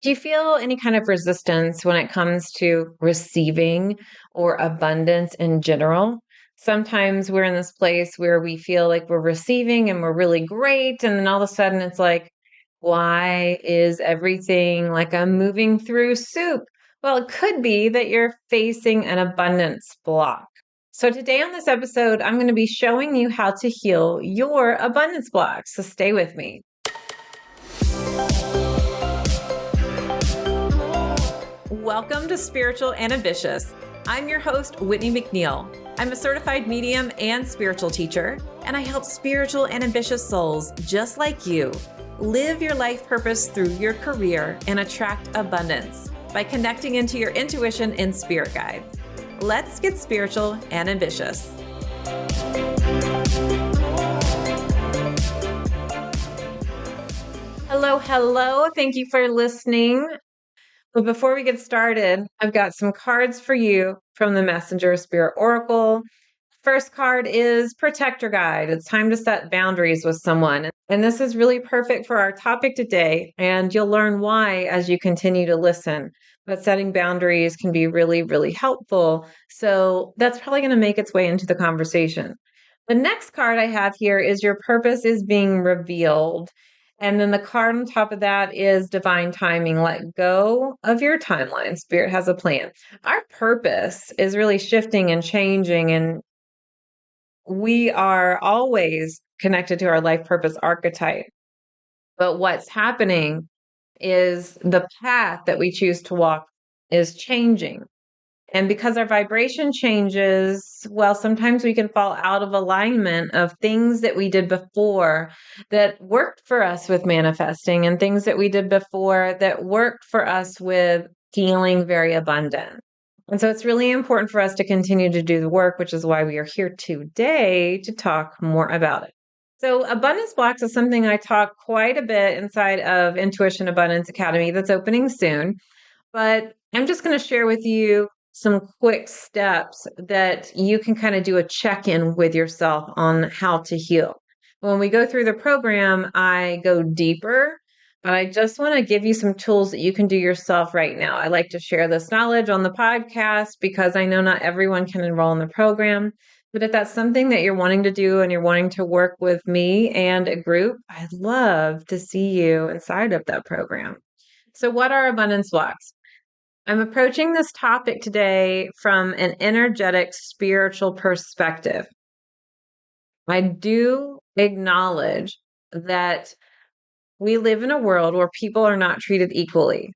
Do you feel any kind of resistance when it comes to receiving or abundance in general? Sometimes we're in this place where we feel like we're receiving and we're really great. And then all of a sudden it's like, why is everything like I'm moving through soup? Well, it could be that you're facing an abundance block. So, today on this episode, I'm going to be showing you how to heal your abundance block. So, stay with me. Welcome to Spiritual and Ambitious. I'm your host, Whitney McNeill. I'm a certified medium and spiritual teacher, and I help spiritual and ambitious souls just like you live your life purpose through your career and attract abundance by connecting into your intuition and spirit guides. Let's get spiritual and ambitious. Hello. Thank you for listening. But before we get started, I've got some cards for you from the Messenger Spirit Oracle. First card is Protector Guide. It's time to set boundaries with someone. And this is really perfect for our topic today. And you'll learn why as you continue to listen. But setting boundaries can be really, really helpful. So that's probably going to make its way into the conversation. The next card I have here is Your Purpose is Being Revealed. And then the card on top of that is Divine Timing. Let go of your timeline. Spirit has a plan. Our purpose is really shifting and changing, and we are always connected to our life purpose archetype. But what's happening is the path that we choose to walk is changing. And because our vibration changes, well, sometimes we can fall out of alignment of things that we did before that worked for us with manifesting and things that we did before that worked for us with feeling very abundant. And so it's really important for us to continue to do the work, which is why we are here today to talk more about it. So abundance blocks is something I talk quite a bit inside of Intuition Abundance Academy that's opening soon. But I'm just going to share with you some quick steps that you can kind of do a check-in with yourself on how to heal. When we go through the program, I go deeper, but I just want to give you some tools that you can do yourself right now. I like to share this knowledge on the podcast because I know not everyone can enroll in the program. But if that's something that you're wanting to do and you're wanting to work with me and a group, I'd love to see you inside of that program. So what are abundance blocks? I'm approaching this topic today from an energetic, spiritual perspective. I do acknowledge that we live in a world where people are not treated equally.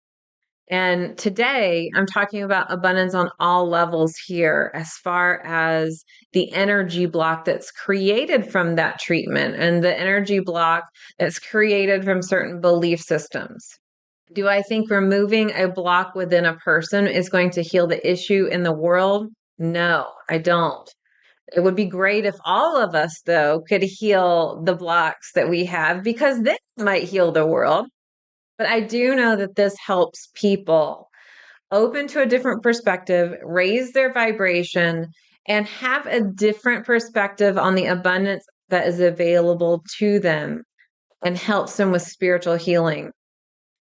And today I'm talking about abundance on all levels here, as far as the energy block that's created from that treatment and the energy block that's created from certain belief systems. Do I think removing a block within a person is going to heal the issue in the world? No, I don't. It would be great if all of us, though, could heal the blocks that we have, because this might heal the world. But I do know that this helps people open to a different perspective, raise their vibration, and have a different perspective on the abundance that is available to them, and helps them with spiritual healing.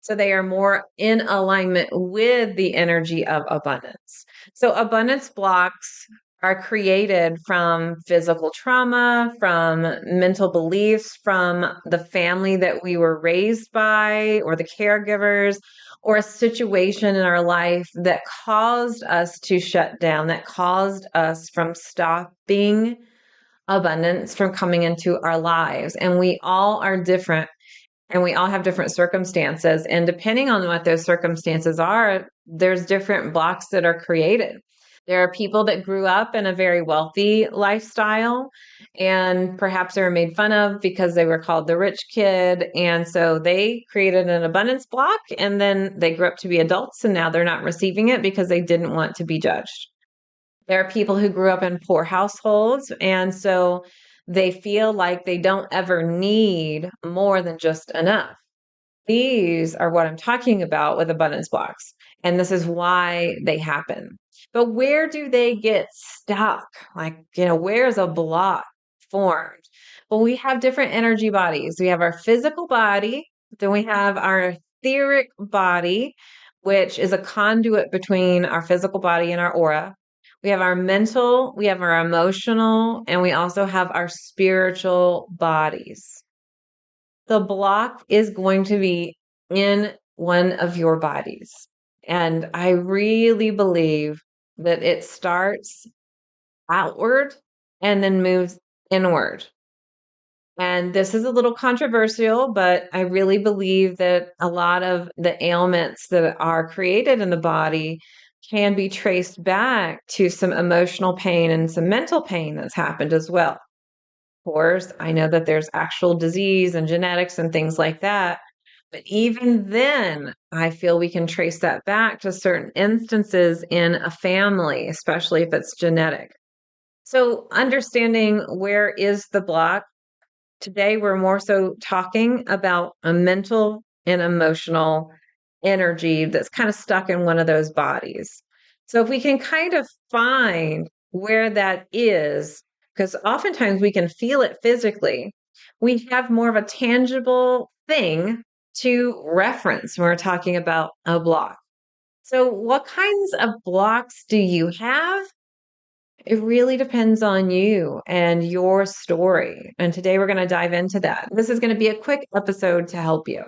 So they are more in alignment with the energy of abundance. So abundance blocks are created from physical trauma, from mental beliefs, from the family that we were raised by, or the caregivers, or a situation in our life that caused us to shut down, that caused us from stopping abundance from coming into our lives. And we all are different. And we all have different circumstances. And depending on what those circumstances are, there's different blocks that are created. There are people that grew up in a very wealthy lifestyle, and perhaps they were made fun of because they were called the rich kid. And so they created an abundance block, and then they grew up to be adults, and now they're not receiving it because they didn't want to be judged. There are people who grew up in poor households, and so they feel like they don't ever need more than just enough. These are what I'm talking about with abundance blocks, and this is why they happen. But where do they get stuck? Like, where's a block formed? Well, we have different energy bodies. We have our physical body, then we have our etheric body, which is a conduit between our physical body and our aura. We have our mental, we have our emotional, and we also have our spiritual bodies. The block is going to be in one of your bodies. And I really believe that it starts outward and then moves inward. And this is a little controversial, but I really believe that a lot of the ailments that are created in the body can be traced back to some emotional pain and some mental pain that's happened as well. Of course, I know that there's actual disease and genetics and things like that. But even then, I feel we can trace that back to certain instances in a family, especially if it's genetic. So, understanding where is the block. Today, we're more so talking about a mental and emotional energy that's kind of stuck in one of those bodies. So, if we can kind of find where that is, because oftentimes we can feel it physically, we have more of a tangible thing to reference when we're talking about a block. So, what kinds of blocks do you have? It really depends on you and your story. And today we're going to dive into that. This is going to be a quick episode to help you.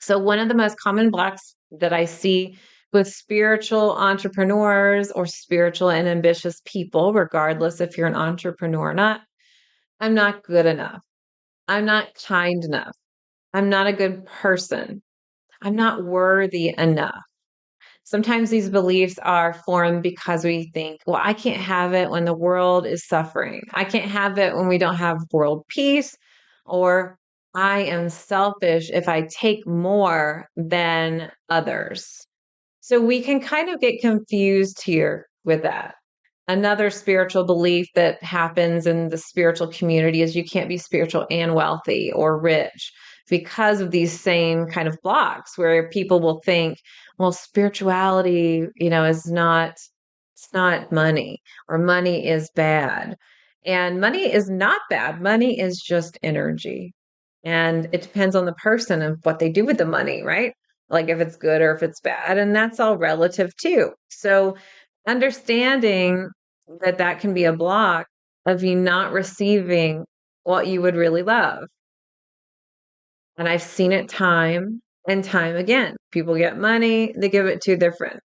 So, one of the most common blocks that I see with spiritual entrepreneurs or spiritual and ambitious people, regardless if you're an entrepreneur or not, I'm not good enough. I'm not kind enough. I'm not a good person. I'm not worthy enough. Sometimes these beliefs are formed because we think, well, I can't have it when the world is suffering. I can't have it when we don't have world peace, or I am selfish if I take more than others. So we can kind of get confused here with that. Another spiritual belief that happens in the spiritual community is you can't be spiritual and wealthy or rich because of these same kind of blocks where people will think, well, spirituality, is not, it's not money, or money is bad. And money is not bad. Money is just energy. And it depends on the person and what they do with the money, right? Like if it's good or if it's bad. And that's all relative too. So understanding that that can be a block of you not receiving what you would really love. And I've seen it time and time again. People get money, they give it to their friend.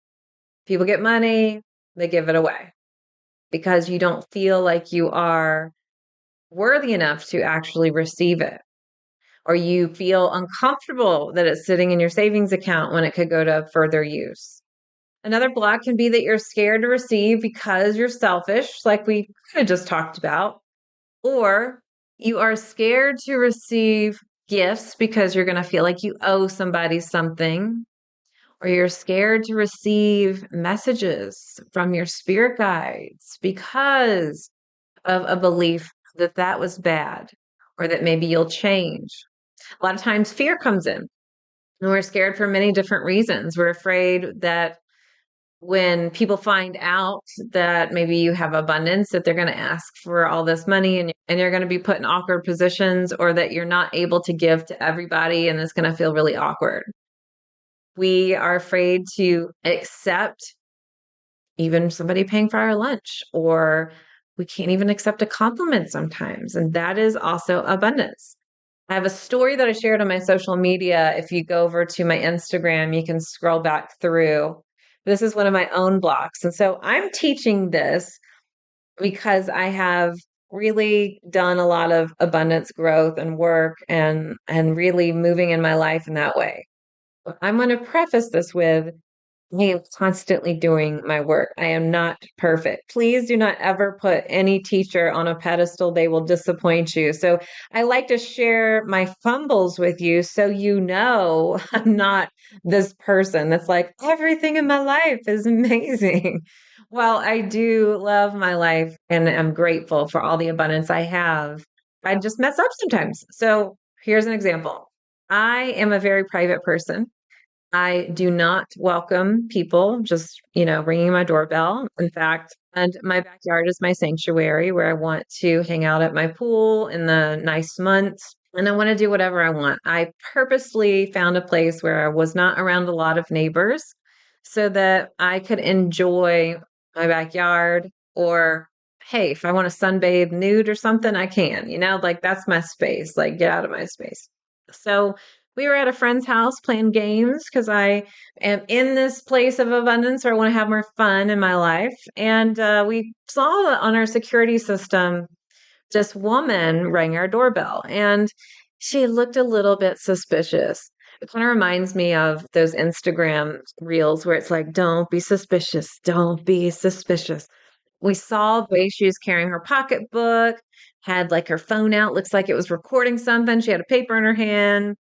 People get money, they give it away because you don't feel like you are worthy enough to actually receive it. Or you feel uncomfortable that it's sitting in your savings account when it could go to further use. Another block can be that you're scared to receive because you're selfish, like we kind of just talked about, or you are scared to receive gifts because you're going to feel like you owe somebody something, or you're scared to receive messages from your spirit guides because of a belief that that was bad or that maybe you'll change. A lot of times fear comes in, and we're scared for many different reasons. We're afraid that when people find out that maybe you have abundance, that they're going to ask for all this money and you're going to be put in awkward positions, or that you're not able to give to everybody and it's going to feel really awkward. We are afraid to accept even somebody paying for our lunch, or we can't even accept a compliment sometimes. And that is also abundance. I have a story that I shared on my social media. If you go over to my Instagram, you can scroll back through. This is one of my own blocks. And so I'm teaching this because I have really done a lot of abundance growth and work and really moving in my life in that way. I'm going to preface this with I am constantly doing my work. I am not perfect. Please do not ever put any teacher on a pedestal. They will disappoint you. So I like to share my fumbles with you so you know I'm not this person that's like, everything in my life is amazing. Well, I do love my life and I'm grateful for all the abundance I have. I just mess up sometimes. So here's an example. I am a very private person. I do not welcome people just, ringing my doorbell. In fact, and my backyard is my sanctuary where I want to hang out at my pool in the nice months. and I want to do whatever I want. I purposely found a place where I was not around a lot of neighbors so that I could enjoy my backyard. Or, hey, if I want to sunbathe nude or something, I can, like that's my space, like get out of my space. So we were at a friend's house playing games because I am in this place of abundance where I want to have more fun in my life. And we saw on our security system this woman rang our doorbell and she looked a little bit suspicious. It kind of reminds me of those Instagram reels where it's like, don't be suspicious, don't be suspicious. We saw the way she was carrying her pocketbook, had like her phone out, looks like it was recording something. She had a paper in her hand.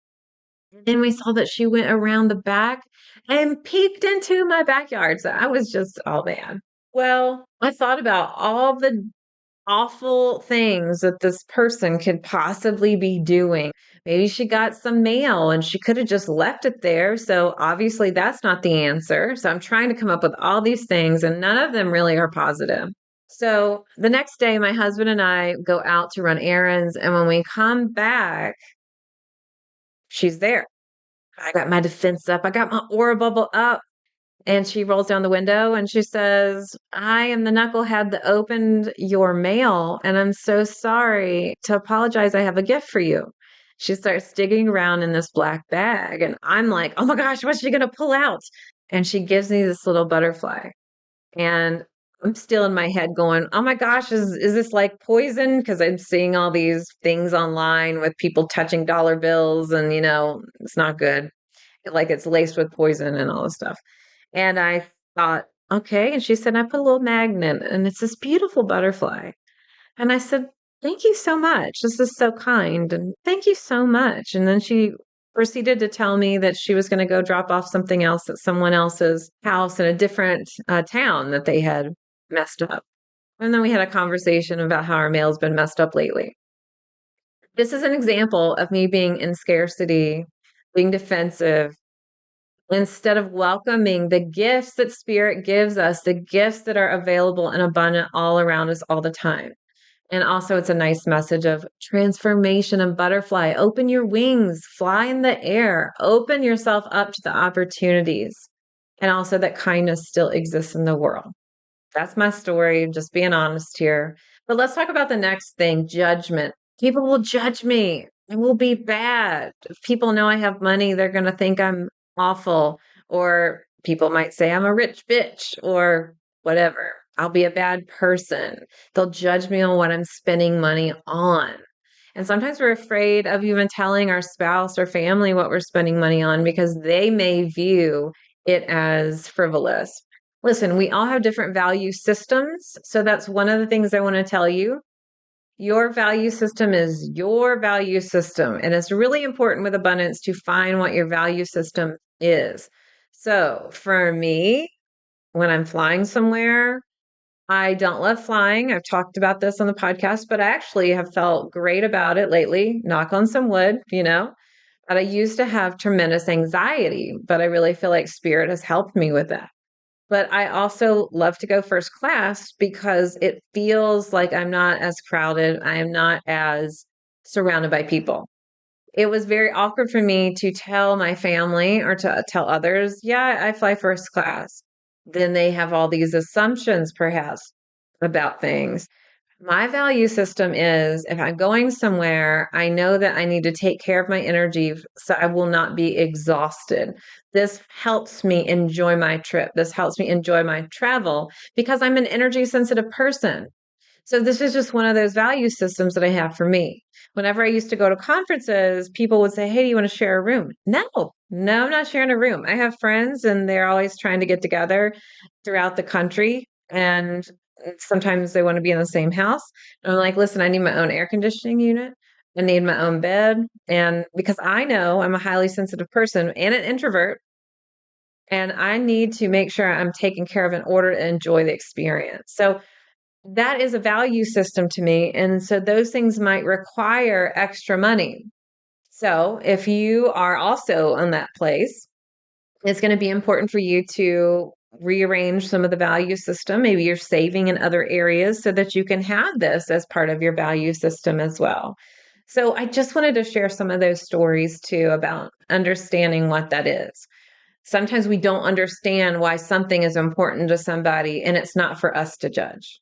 And then we saw that she went around the back and peeked into my backyard. So I was just, oh man. Well, I thought about all the awful things that this person could possibly be doing. Maybe she got some mail and she could have just left it there. So obviously that's not the answer. So I'm trying to come up with all these things and none of them really are positive. So the next day, my husband and I go out to run errands. And when we come back, she's there. I got my defense up. I got my aura bubble up. And she rolls down the window and she says, I am the knucklehead that opened your mail. And I'm so sorry to apologize. I have a gift for you. She starts digging around in this black bag. And I'm like, oh my gosh, what's she going to pull out? And she gives me this little butterfly. And I'm still in my head going, oh my gosh, is this like poison? Because I'm seeing all these things online with people touching dollar bills and, it's not good. Like it's laced with poison and all this stuff. And I thought, okay. And she said, I put a little magnet and it's this beautiful butterfly. And I said, thank you so much. This is so kind. And thank you so much. And then she proceeded to tell me that she was going to go drop off something else at someone else's house in a different town that they had messed up. And then we had a conversation about how our mail's been messed up lately. This is an example of me being in scarcity, being defensive, instead of welcoming the gifts that spirit gives us, the gifts that are available and abundant all around us all the time. And also, it's a nice message of transformation and butterfly. Open your wings, fly in the air, open yourself up to the opportunities. And also, that kindness still exists in the world. That's my story, just being honest here. But let's talk about the next thing, judgment. People will judge me. It will be bad. If people know I have money, they're going to think I'm awful. Or people might say I'm a rich bitch or whatever. I'll be a bad person. They'll judge me on what I'm spending money on. And sometimes we're afraid of even telling our spouse or family what we're spending money on because they may view it as frivolous. Listen, we all have different value systems. So that's one of the things I want to tell you. Your value system is your value system. And it's really important with abundance to find what your value system is. So for me, when I'm flying somewhere, I don't love flying. I've talked about this on the podcast, but I actually have felt great about it lately. Knock on some wood, But I used to have tremendous anxiety, but I really feel like spirit has helped me with that. But I also love to go first class because it feels like I'm not as crowded. I am not as surrounded by people. It was very awkward for me to tell my family or to tell others, yeah, I fly first class. Then they have all these assumptions, perhaps, about things. My value system is if I'm going somewhere, I know that I need to take care of my energy so I will not be exhausted. This helps me enjoy my trip. This helps me enjoy my travel because I'm an energy sensitive person. So this is just one of those value systems that I have for me. Whenever I used to go to conferences, people would say, hey, do you want to share a room? No, I'm not sharing a room. I have friends and they're always trying to get together throughout the country. And sometimes they want to be in the same house. And I'm like, listen, I need my own air conditioning unit. I need my own bed. And because I know I'm a highly sensitive person and an introvert, and I need to make sure I'm taken care of in order to enjoy the experience. So that is a value system to me. And so those things might require extra money. So if you are also in that place, it's going to be important for you to rearrange some of the value system. Maybe you're saving in other areas so that you can have this as part of your value system as well. So I just wanted to share some of those stories too about understanding what that is. Sometimes we don't understand why something is important to somebody, and it's not for us to judge.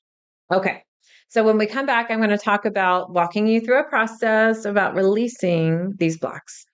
Okay. So when we come back, I'm going to talk about walking you through a process about releasing these blocks.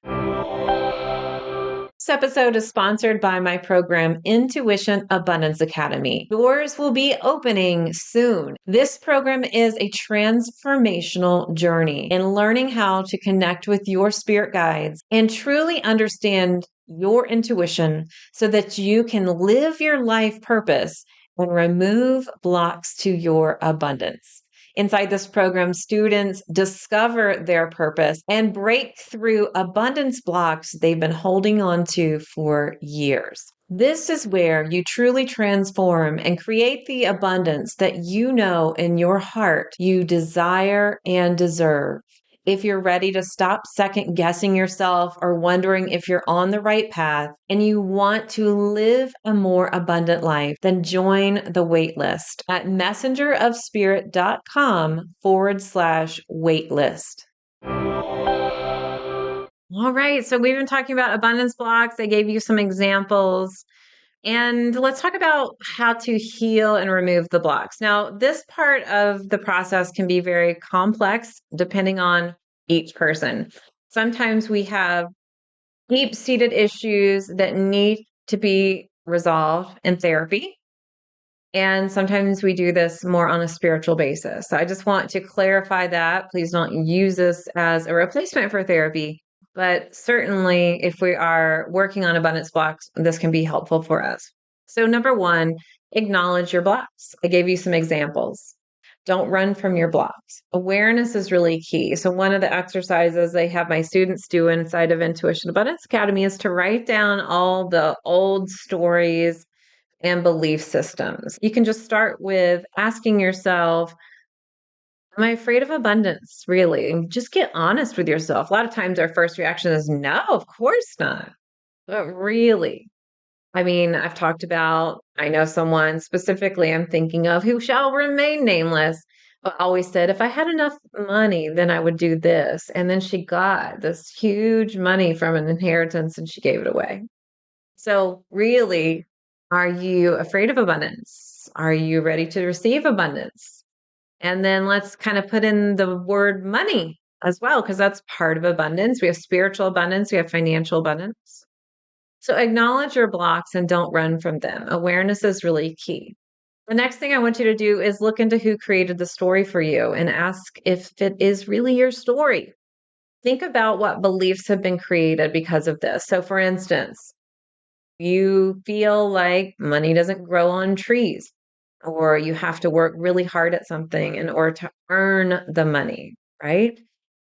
This episode is sponsored by my program, Intuition Abundance Academy. Doors will be opening soon. This program is a transformational journey in learning how to connect with your spirit guides and truly understand your intuition so that you can live your life purpose and remove blocks to your abundance. Inside this program, students discover their purpose and break through abundance blocks they've been holding on to for years. This is where you truly transform and create the abundance that you know in your heart you desire and deserve. If you're ready to stop second guessing yourself or wondering if you're on the right path and you want to live a more abundant life, then join the waitlist at messengerofspirit.com/waitlist. All right. So we've been talking about abundance blocks. I gave you some examples. And let's talk about how to heal and remove the blocks. Now, this part of the process can be very complex depending on each person. Sometimes we have deep-seated issues that need to be resolved in therapy. And sometimes we do this more on a spiritual basis. So I just want to clarify that. Please don't use this as a replacement for therapy. But certainly, if we are working on abundance blocks, this can be helpful for us. So, number one, acknowledge your blocks. I gave you some examples. Don't run from your blocks. Awareness is really key. So, one of the exercises I have my students do inside of Intuition Abundance Academy is to write down all the old stories and belief systems. You can just start with asking yourself, am I afraid of abundance? Really? And just get honest with yourself. A lot of times our first reaction is, no, of course not. But really, I mean, I've talked about, I know someone specifically I'm thinking of who shall remain nameless, but always said, if I had enough money, then I would do this. And then she got this huge money from an inheritance and she gave it away. So, really, are you afraid of abundance? Are you ready to receive abundance? And then let's kind of put in the word money as well, because that's part of abundance. We have spiritual abundance, we have financial abundance. So, acknowledge your blocks and don't run from them. Awareness is really key. The next thing I want you to do is look into who created the story for you and ask if it is really your story. Think about what beliefs have been created because of this. So, for instance, you feel like money doesn't grow on trees, or you have to work really hard at something in order to earn the money, right?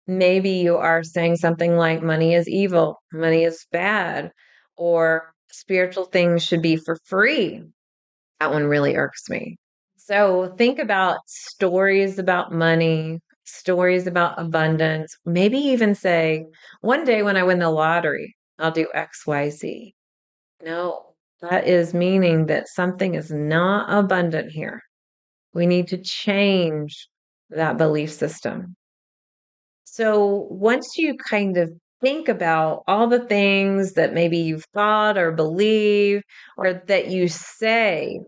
Maybe you are saying something like money is evil, money is bad, or spiritual things should be for free. That one really irks me. So think about stories about money, stories about abundance. Maybe even say, one day when I win the lottery, I'll do XYZ. No, that is meaning that something is not abundant here. We need to change that belief system. So once you kind of think about all the things that maybe you've thought or believe or that you say,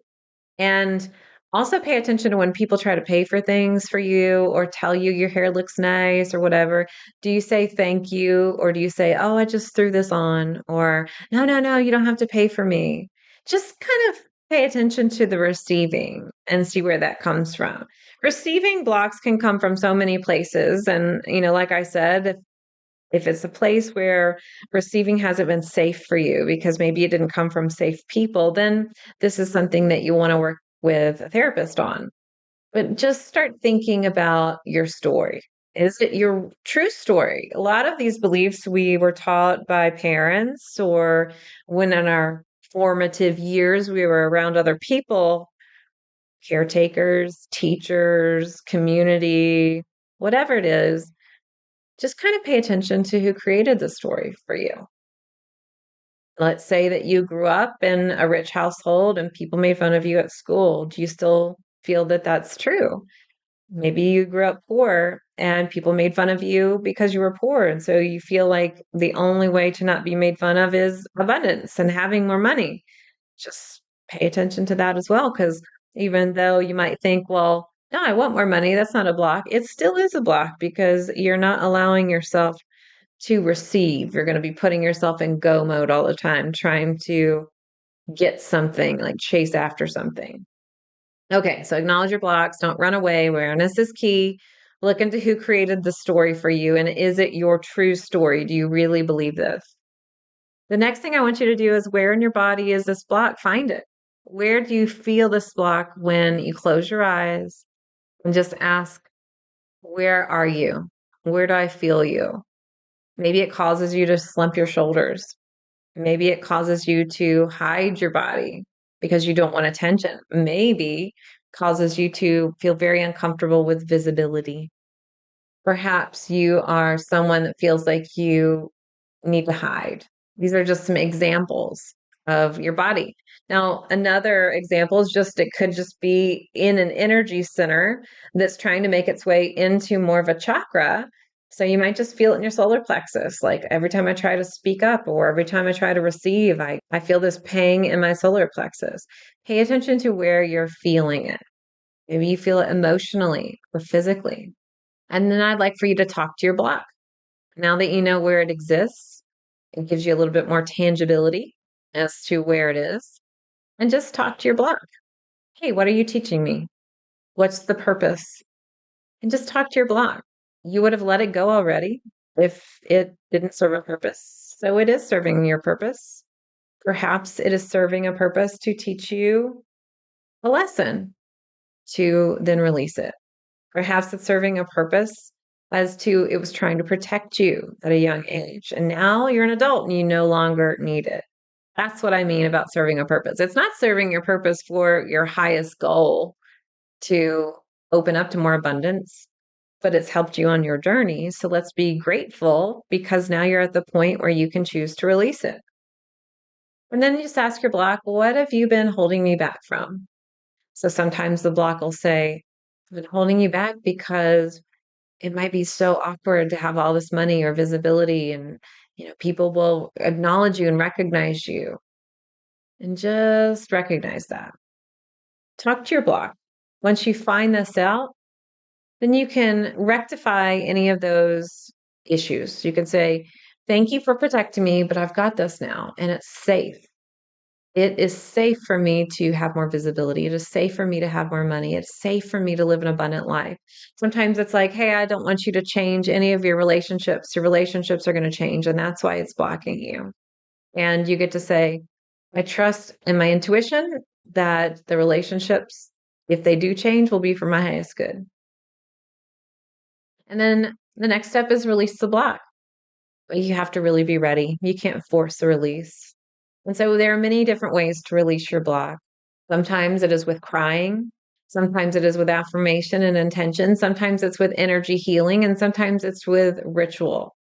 and also pay attention to when people try to pay for things for you or tell you your hair looks nice or whatever. Do you say thank you or do you say, oh, I just threw this on? Or no, no, no, you don't have to pay for me. Just kind of pay attention to the receiving and see where that comes from. Receiving blocks can come from so many places. And, like I said, if it's a place where receiving hasn't been safe for you because maybe it didn't come from safe people, then this is something that you want to work with a therapist on. But just start thinking about your story. Is it your true story? A lot of these beliefs we were taught by parents or when in our formative years we were around other people, caretakers, teachers, community, whatever it is. Just kind of pay attention to who created the story for you. Let's say that you grew up in a rich household and people made fun of you at school. Do you still feel that that's true? Maybe you grew up poor and people made fun of you because you were poor. And so you feel like the only way to not be made fun of is abundance and having more money. Just pay attention to that as well, because even though you might think, well, no, I want more money, that's not a block. It still is a block because you're not allowing yourself to receive. You're going to be putting yourself in go mode all the time, trying to get something, like chase after something. Okay, so acknowledge your blocks. Don't run away. Awareness is key. Look into who created the story for you. And is it your true story? Do you really believe this? The next thing I want you to do is, where in your body is this block? Find it. Where do you feel this block when you close your eyes and just ask, where are you? Where do I feel you? Maybe it causes you to slump your shoulders. Maybe it causes you to hide your body because you don't want attention. Maybe causes you to feel very uncomfortable with visibility. Perhaps you are someone that feels like you need to hide. These are just some examples of your body. Now, another example is just, it could just be in an energy center that's trying to make its way into more of a chakra. So you might just feel it in your solar plexus. Like every time I try to speak up or every time I try to receive, I feel this pang in my solar plexus. Pay attention to where you're feeling it. Maybe you feel it emotionally or physically. And then I'd like for you to talk to your block. Now that you know where it exists, it gives you a little bit more tangibility as to where it is. And just talk to your block. Hey, what are you teaching me? What's the purpose? And just talk to your block. You would have let it go already if it didn't serve a purpose. So it is serving your purpose. Perhaps it is serving a purpose to teach you a lesson, to then release it. Perhaps it's serving a purpose as to, it was trying to protect you at a young age. And now you're an adult and you no longer need it. That's what I mean about serving a purpose. It's not serving your purpose for your highest goal to open up to more abundance, but it's helped you on your journey. So let's be grateful, because now you're at the point where you can choose to release it. And then you just ask your block, what have you been holding me back from? So sometimes the block will say, I've been holding you back because it might be so awkward to have all this money or visibility, and people will acknowledge you and recognize you. And just recognize that. Talk to your block. Once you find this out, then you can rectify any of those issues. You can say, thank you for protecting me, but I've got this now and it's safe. It is safe for me to have more visibility. It is safe for me to have more money. It's safe for me to live an abundant life. Sometimes it's like, hey, I don't want you to change any of your relationships. Your relationships are going to change, and that's why it's blocking you. And you get to say, I trust in my intuition that the relationships, if they do change, will be for my highest good. And then the next step is release the block. But you have to really be ready. You can't force the release. And so there are many different ways to release your block. Sometimes it is with crying. Sometimes it is with affirmation and intention. Sometimes it's with energy healing. And sometimes it's with ritual.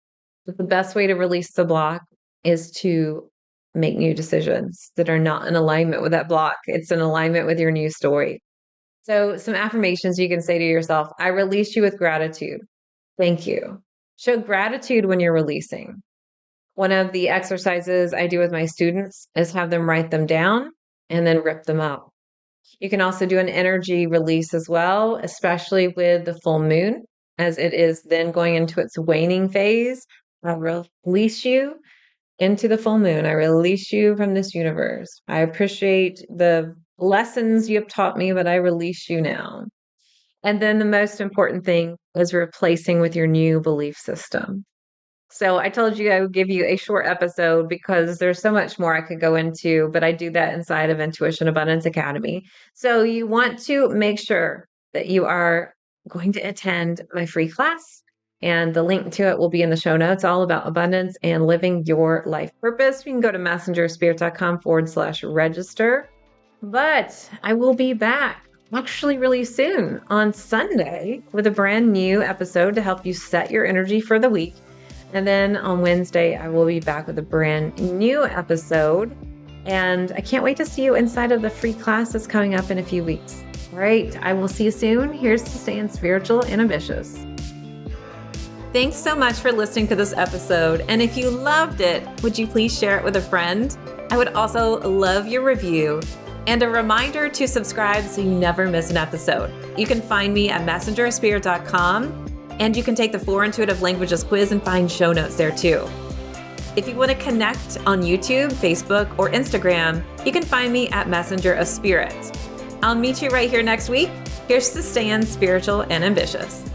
But the best way to release the block is to make new decisions that are not in alignment with that block. It's in alignment with your new story. So some affirmations you can say to yourself: I release you with gratitude. Thank you. Show gratitude when you're releasing. One of the exercises I do with my students is have them write them down and then rip them up. You can also do an energy release as well, especially with the full moon, as it is then going into its waning phase. I release you into the full moon. I release you from this universe. I appreciate the lessons you have taught me, but I release you now. And then the most important thing is replacing with your new belief system. So I told you I would give you a short episode because there's so much more I could go into, but I do that inside of Intuition Abundance Academy. So you want to make sure that you are going to attend my free class, and the link to it will be in the show notes, all about abundance and living your life purpose. You can go to messengerspirit.com/register. But I will be back actually really soon on Sunday with a brand new episode to help you set your energy for the week. And then on Wednesday, I will be back with a brand new episode. And I can't wait to see you inside of the free class that's coming up in a few weeks. All right, I will see you soon. Here's to staying spiritual and ambitious. Thanks so much for listening to this episode. And if you loved it, would you please share it with a friend? I would also love your review and a reminder to subscribe so you never miss an episode. You can find me at messengerspirit.com, and you can take the 4 Intuitive Languages quiz and find show notes there too. If you want to connect on YouTube, Facebook, or Instagram, you can find me at Messenger of Spirit. I'll meet you right here next week. Here's to staying spiritual and ambitious.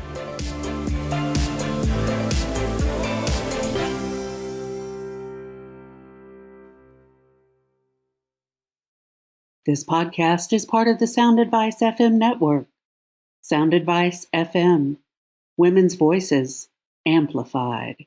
This podcast is part of the Sound Advice FM network. Sound Advice FM. Women's voices amplified.